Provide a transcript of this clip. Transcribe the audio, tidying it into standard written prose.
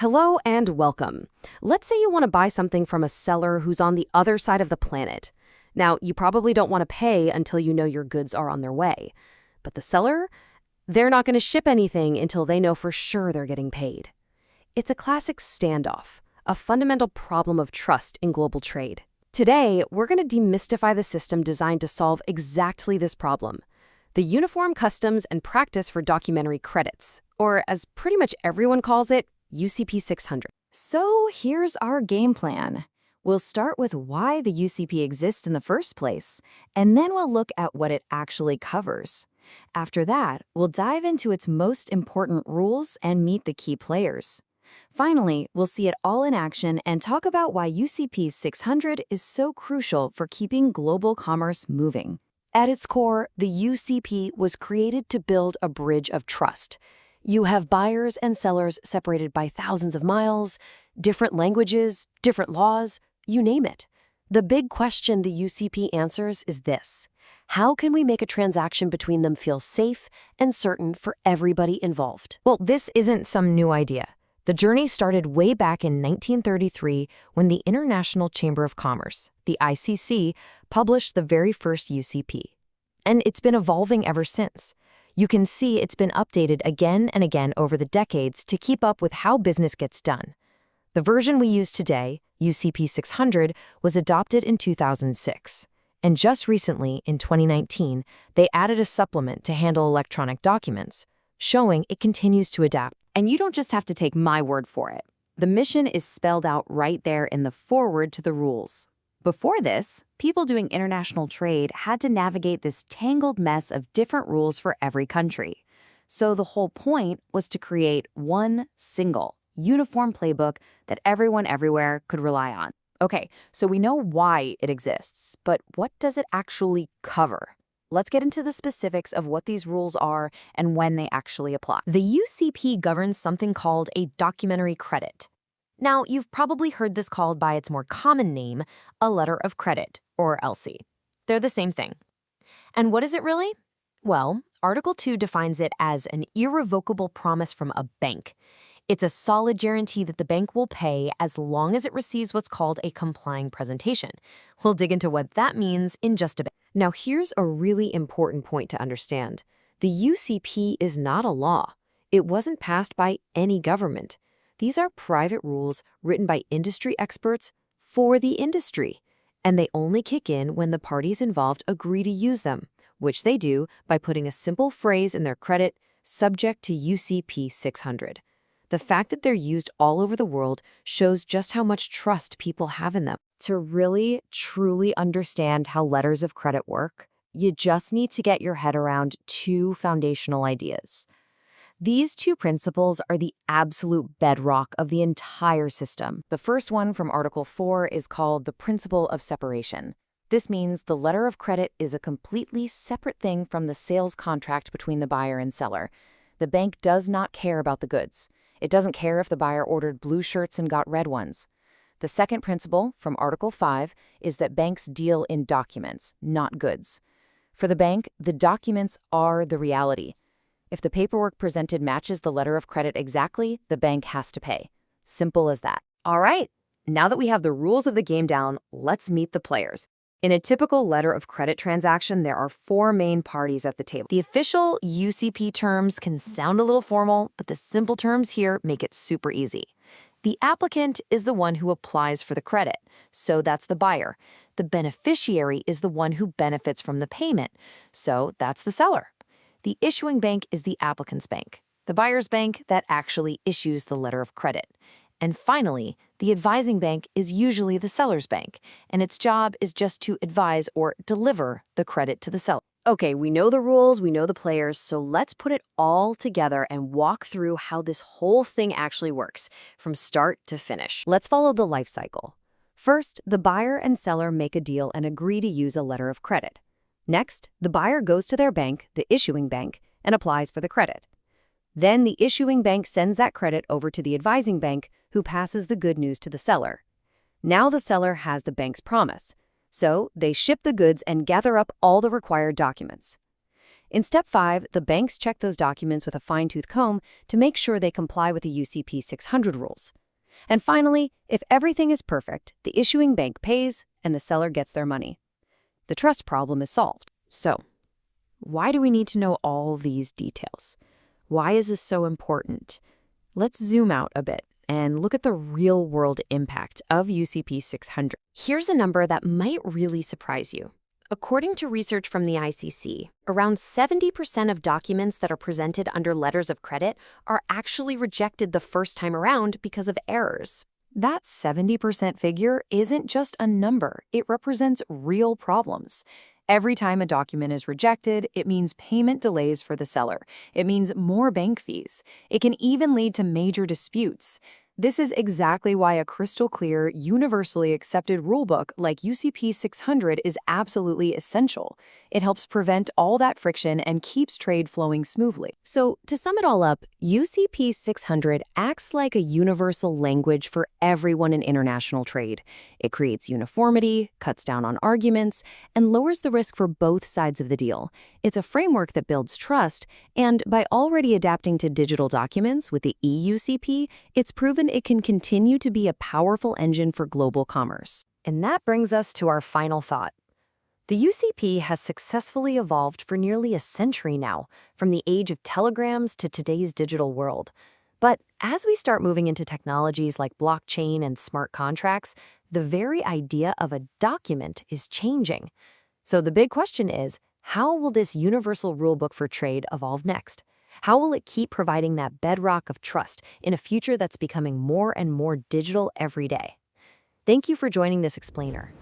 Hello and welcome. Let's say you want to buy something from a seller who's on the other side of the planet. Now, you probably don't want to pay until you know your goods are on their way. But the seller? They're not going to ship anything until they know for sure they're getting paid. It's a classic standoff, a fundamental problem of trust in global trade. Today, we're going to demystify the system designed to solve exactly this problem: the Uniform Customs and Practice for Documentary Credits, or as pretty much everyone calls it, UCP600. So here's our game plan. We'll start with why the UCP exists in the first place, and then we'll look at what it actually covers. After that, we'll dive into its most important rules and meet the key players. Finally, we'll see it all in action and talk about why UCP600 is so crucial for keeping global commerce moving. At its core, the UCP was created to build a bridge of trust. You have buyers and sellers separated by thousands of miles, different languages, different laws, you name it. The big question the UCP answers is this: how can we make a transaction between them feel safe and certain for everybody involved? Well, this isn't some new idea. The journey started way back in 1933 when the International Chamber of Commerce, the ICC, published the very first UCP. And it's been evolving ever since. You can see it's been updated again and again over the decades to keep up with how business gets done. The version we use today, UCP600, was adopted in 2006. And just recently, in 2019, they added a supplement to handle electronic documents, showing it continues to adapt. And you don't just have to take my word for it. The mission is spelled out right there in the foreword to the rules. Before this, people doing international trade had to navigate this tangled mess of different rules for every country. So the whole point was to create one single, uniform playbook that everyone everywhere could rely on. Okay, so we know why it exists, but what does it actually cover? Let's get into the specifics of what these rules are and when they actually apply. The UCP governs something called a documentary credit. Now, you've probably heard this called by its more common name, a letter of credit, or LC. They're the same thing. And what is it really? Well, Article 2 defines it as an irrevocable promise from a bank. It's a solid guarantee that the bank will pay as long as it receives what's called a complying presentation. We'll dig into what that means in just a bit. Now, here's a really important point to understand. The UCP is not a law. It wasn't passed by any government. These are private rules written by industry experts for the industry, and they only kick in when the parties involved agree to use them, which they do by putting a simple phrase in their credit, subject to UCP 600. The fact that they're used all over the world shows just how much trust people have in them. To really, truly understand how letters of credit work, you just need to get your head around two foundational ideas. These two principles are the absolute bedrock of the entire system. The first one from Article 4 is called the principle of separation. This means the letter of credit is a completely separate thing from the sales contract between the buyer and seller. The bank does not care about the goods. It doesn't care if the buyer ordered blue shirts and got red ones. The second principle, from Article 5, is that banks deal in documents, not goods. For the bank, the documents are the reality. If the paperwork presented matches the letter of credit exactly, the bank has to pay. Simple as that. All right, now that we have the rules of the game down, let's meet the players. In a typical letter of credit transaction, there are four main parties at the table. The official UCP terms can sound a little formal, but the simple terms here make it super easy. The applicant is the one who applies for the credit, so that's the buyer. The beneficiary is the one who benefits from the payment, so that's the seller. The issuing bank is the applicant's bank, the buyer's bank that actually issues the letter of credit. And finally, the advising bank is usually the seller's bank, and its job is just to advise or deliver the credit to the seller. Okay, we know the rules, we know the players, so let's put it all together and walk through how this whole thing actually works, from start to finish. Let's follow the life cycle. First, the buyer and seller make a deal and agree to use a letter of credit. Next, the buyer goes to their bank, the issuing bank, and applies for the credit. Then the issuing bank sends that credit over to the advising bank, who passes the good news to the seller. Now the seller has the bank's promise, so they ship the goods and gather up all the required documents. In Step 5, the banks check those documents with a fine-tooth comb to make sure they comply with the UCP600 rules. And finally, if everything is perfect, the issuing bank pays and the seller gets their money. The trust problem is solved. So, why do we need to know all these details? Why is this so important? Let's zoom out a bit and look at the real-world impact of UCP 600. Here's a number that might really surprise you. According to research from the ICC, around 70% of documents that are presented under letters of credit are actually rejected the first time around because of errors. That 70% figure isn't just a number, it represents real problems. Every time a document is rejected, it means payment delays for the seller. It means more bank fees. It can even lead to major disputes. This is exactly why a crystal-clear, universally accepted rulebook like UCP 600 is absolutely essential. It helps prevent all that friction and keeps trade flowing smoothly. So, to sum it all up, UCP 600 acts like a universal language for everyone in international trade. It creates uniformity, cuts down on arguments, and lowers the risk for both sides of the deal. It's a framework that builds trust, and by already adapting to digital documents with the EUCP, it's proven it can continue to be a powerful engine for global commerce. And that brings us to our final thought. The UCP has successfully evolved for nearly a century now, from the age of telegrams to today's digital world. But as we start moving into technologies like blockchain and smart contracts, the very idea of a document is changing. So the big question is, how will this universal rulebook for trade evolve next? How will it keep providing that bedrock of trust in a future that's becoming more and more digital every day? Thank you for joining this explainer.